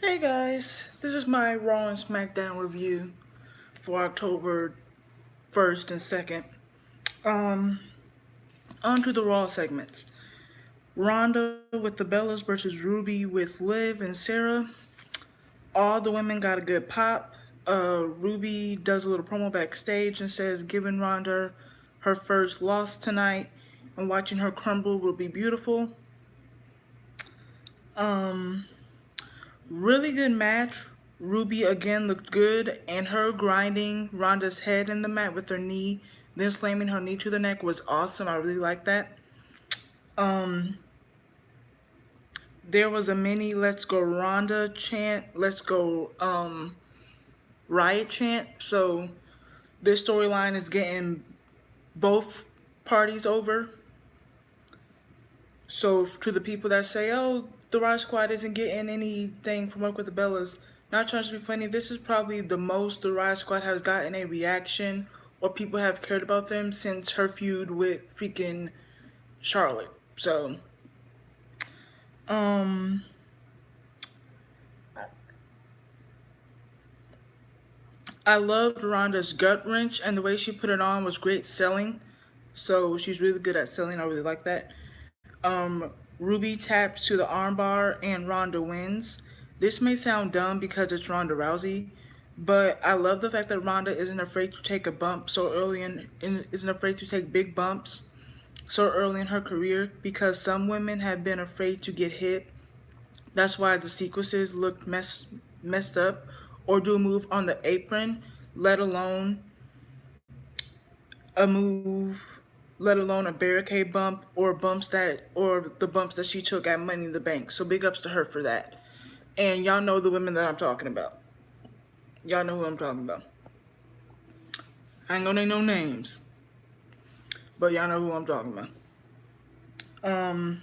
Hey guys, this is my Raw and SmackDown review for October 1st and 2nd. Um, on to the Raw segments. Ronda with the Bellas versus Ruby with Liv and Sarah. All the women got a good pop. Ruby does a little promo backstage and says giving Ronda her first loss tonight and watching her crumble will be beautiful. Um, Really good match. Ruby again looked good, and her grinding Ronda's head in the mat with her knee, then slamming her knee to the neck was awesome. I really like that. Um, there was a mini "Let's Go Ronda" chant, "Let's Go Riot" chant. So this storyline is getting both parties over. So to the people that say, "Oh, the Riot Squad isn't getting anything from Work with the Bellas," not trying to be funny, this is probably the most the Riot Squad has gotten a reaction or people have cared about them since her feud with freaking Charlotte. So, um, I loved Ronda's gut wrench and the way she put it on was great selling. So she's really good at selling. I really like that. Ruby taps to the armbar and Ronda wins. This may sound dumb because it's Ronda Rousey, but I love the fact that Ronda isn't afraid to take a bump so early isn't afraid to take big bumps so early in her career because some women have been afraid to get hit. That's why the sequences look messed up or do a move on the apron, let alone a move, let alone a barricade bump or the bumps that she took at Money in the Bank. So big ups to her for that. And y'all know the women that I'm talking about. Y'all know who I'm talking about. I ain't gonna name no names, but y'all know who I'm talking about. Um.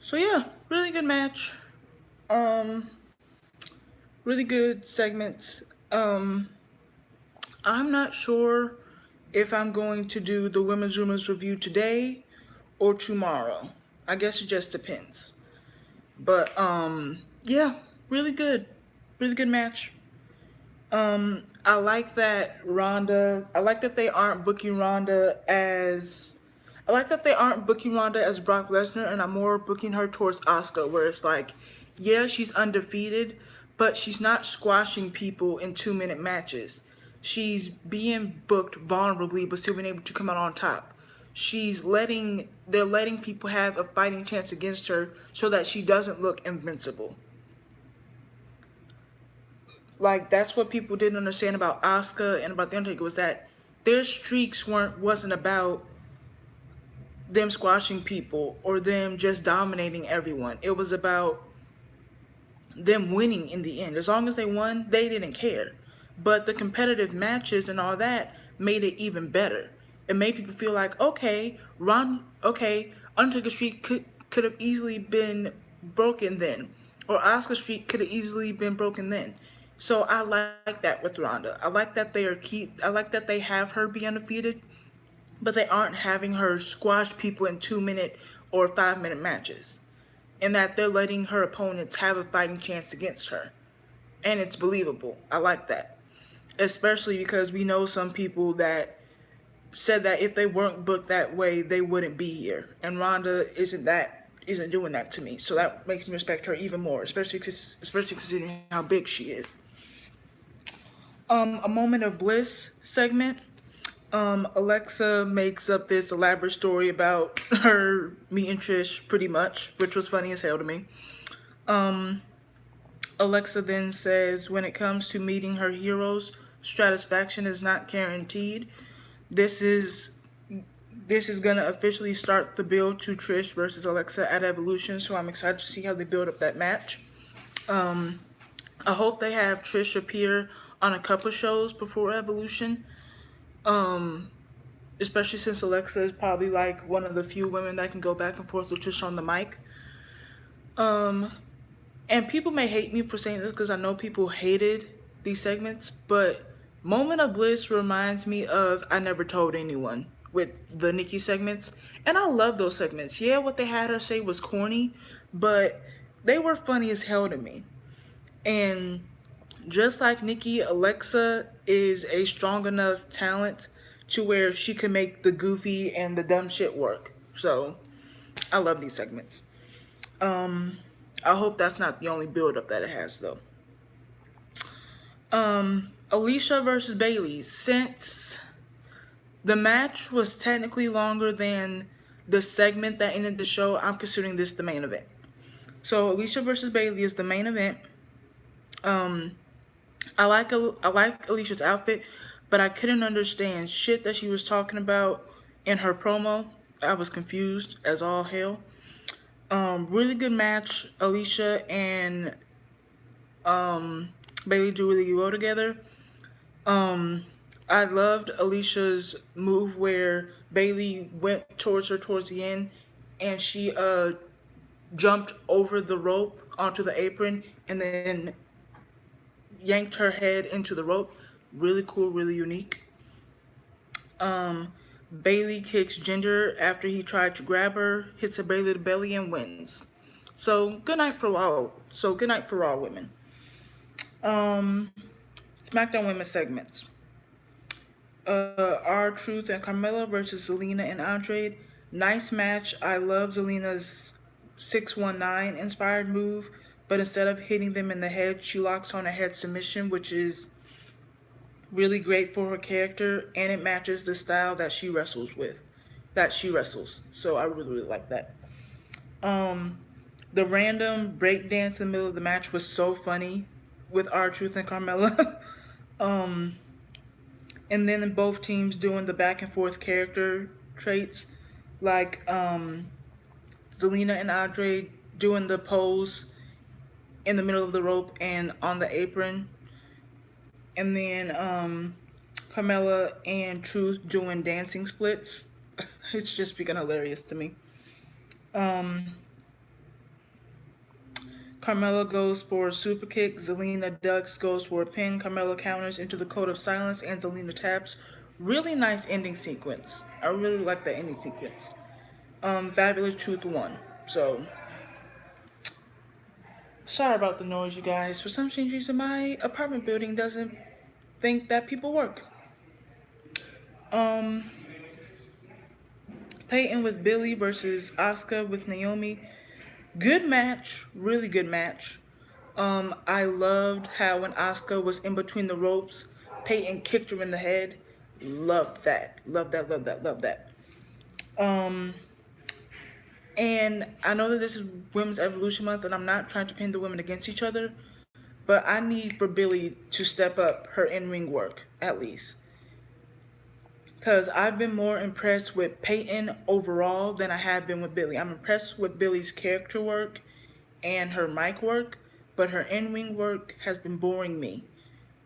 So yeah, really good match. Um. Really good segments. I'm not sure if I'm going to do the Women's Rumors review today or tomorrow. I guess it just depends. But yeah, really good. Really good match. I like that Ronda I like that they aren't booking Ronda as I like that they aren't booking Ronda as Brock Lesnar and I'm more booking her towards Asuka where it's like, yeah, she's undefeated, but she's not squashing people in 2 minute matches. She's being booked vulnerably but still being able to come out on top. They're letting people have a fighting chance against her so that she doesn't look invincible. Like that's what people didn't understand about Asuka and about the Undertaker was that their streaks wasn't about them squashing people or them just dominating everyone. It was about them winning in the end. As long as they won, they didn't care. But the competitive matches and all that made it even better. It made people feel like, okay, Undertaker streak could have easily been broken then, or Oscar streak could have easily been broken then. So I like that with Ronda. I like that they have her be undefeated, but they aren't having her squash people in 2 minute or 5 minute matches, and that they're letting her opponents have a fighting chance against her. And it's believable. I like that. Especially because we know some people that said that if they weren't booked that way, they wouldn't be here. And Ronda isn't doing that to me. So that makes me respect her even more, especially considering how big she is. A moment of bliss segment. Alexa makes up this elaborate story about her meeting Trish, pretty much, which was funny as hell to me. Um, Alexa then says, when it comes to meeting her heroes, satisfaction is not guaranteed. This is this is gonna officially start the build to Trish versus Alexa at Evolution, so I'm excited to see how they build up that match. Um, I hope they have Trish appear on a couple shows before Evolution. Um, Especially since Alexa is probably like one of the few women that can go back and forth with Trish on the mic. Um, and people may hate me for saying this because I know people hated these segments, but Moment of Bliss reminds me of I Never Told Anyone with the Nikki segments. And I love those segments. Yeah, what they had her say was corny, but they were funny as hell to me. And just like Nikki, Alexa is a strong enough talent to where she can make the goofy and the dumb shit work. So I love these segments. Um, I hope that's not the only build up that it has though. Alicia versus Bailey. Since the match was technically longer than the segment that ended the show, I'm considering this the main event. So Alicia versus Bailey is the main event. Um, I like Alicia's outfit, but I couldn't understand shit that she was talking about in her promo. I was confused as all hell. Really good match. Alicia and Bailey do really well together. Um, I loved Alicia's move where Bailey went towards her towards the end, and she jumped over the rope onto the apron and then yanked her head into the rope. Really cool, really unique. Um, Bailey kicks Ginger after he tried to grab her, hits a Bailey to the belly and wins. So good night for all. So good night for all women. Um, SmackDown Women's segments. R Truth and Carmella versus Zelina and Andrade. Nice match. I love Zelina's 619 inspired move, but instead of hitting them in the head, she locks on a head submission, which is really great for her character, and it matches the style that she wrestles with. That she wrestles. So I really, really like that. Um, the random breakdance in the middle of the match was so funny with R Truth and Carmella. um, and then both teams doing the back and forth character traits, like Zelina and Andre doing the pose in the middle of the rope and on the apron, and then Carmella and Truth doing dancing splits. It's just become hilarious to me. Um, Carmella goes for a super kick. Zelina ducks, goes for a pin. Carmella counters into the code of silence, and Zelina taps. Really nice ending sequence. I really like that ending sequence. Fabulous Truth won. So sorry about the noise, you guys. For some strange reason, my apartment building doesn't think that people work. Um, Peyton with Billy versus Asuka with Naomi. Good match, really good match. I loved how when Asuka was in between the ropes, Peyton kicked her in the head. Loved that. Love that, love that, love that. Um, and I know that this is Women's Evolution Month, and I'm not trying to pin the women against each other, but I need for Billy to step up her in ring work, at least. Because I've been more impressed with Peyton overall than I have been with Billy. I'm impressed with Billy's character work and her mic work, but her in ring work has been boring me.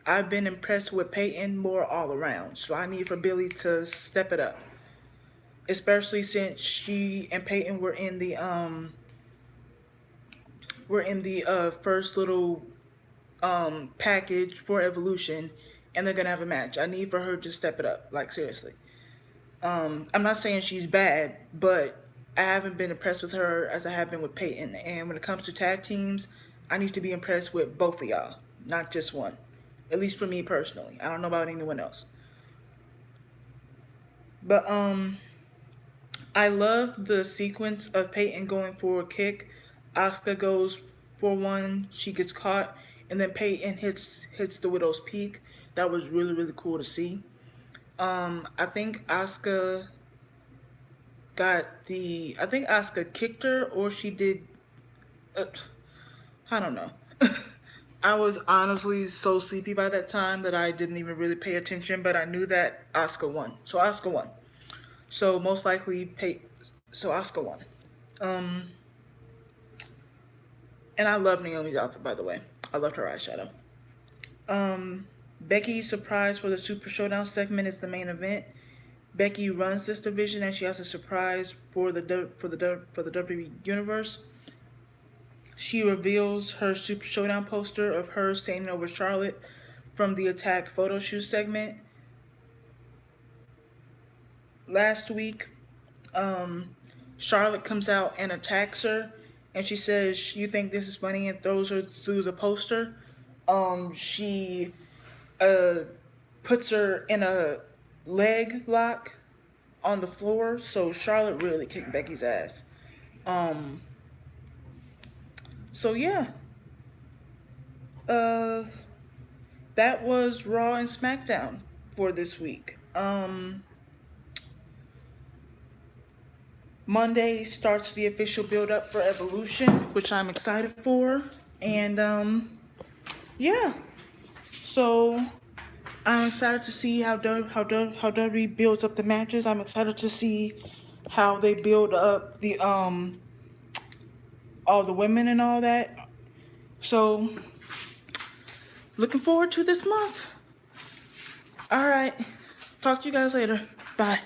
I've been impressed with Peyton more all around, so I need for Billy to step it up. Especially since she and Peyton were in the first little package for Evolution, and they're gonna have a match. I need for her to step it up, like seriously. I'm not saying she's bad, but I haven't been impressed with her as I have been with Peyton. And when it comes to tag teams, I need to be impressed with both of y'all, not just one. At least for me personally. I don't know about anyone else. But I love the sequence of Peyton going for a kick. Asuka goes for one, she gets caught, and then Peyton hits the Widow's Peak. That was really, really cool to see. I think Asuka kicked her, or she did. Uh, I don't know. I was honestly so sleepy by that time that I didn't even really pay attention, but I knew that Asuka won. So Asuka won. So most likely, so Asuka won. Um, and I love Naomi's outfit, by the way. I loved her eyeshadow. Becky's surprise for the Super Showdown segment is the main event. Becky runs this division, and she has a surprise for the WWE Universe. She reveals her Super Showdown poster of her standing over Charlotte from the Attack photo shoot segment last week. Charlotte comes out and attacks her, and she says, "You think this is funny?" and throws her through the poster. She uh puts her in a leg lock on the floor. So Charlotte really kicked Becky's ass. Um, so yeah, uh, that was Raw and SmackDown for this week. Monday starts the official build up for Evolution, which I'm excited for, and yeah. So I'm excited to see how WWE builds up the matches. I'm excited to see how they build up the all the women and all that. So looking forward to this month. All right. Talk to you guys later. Bye.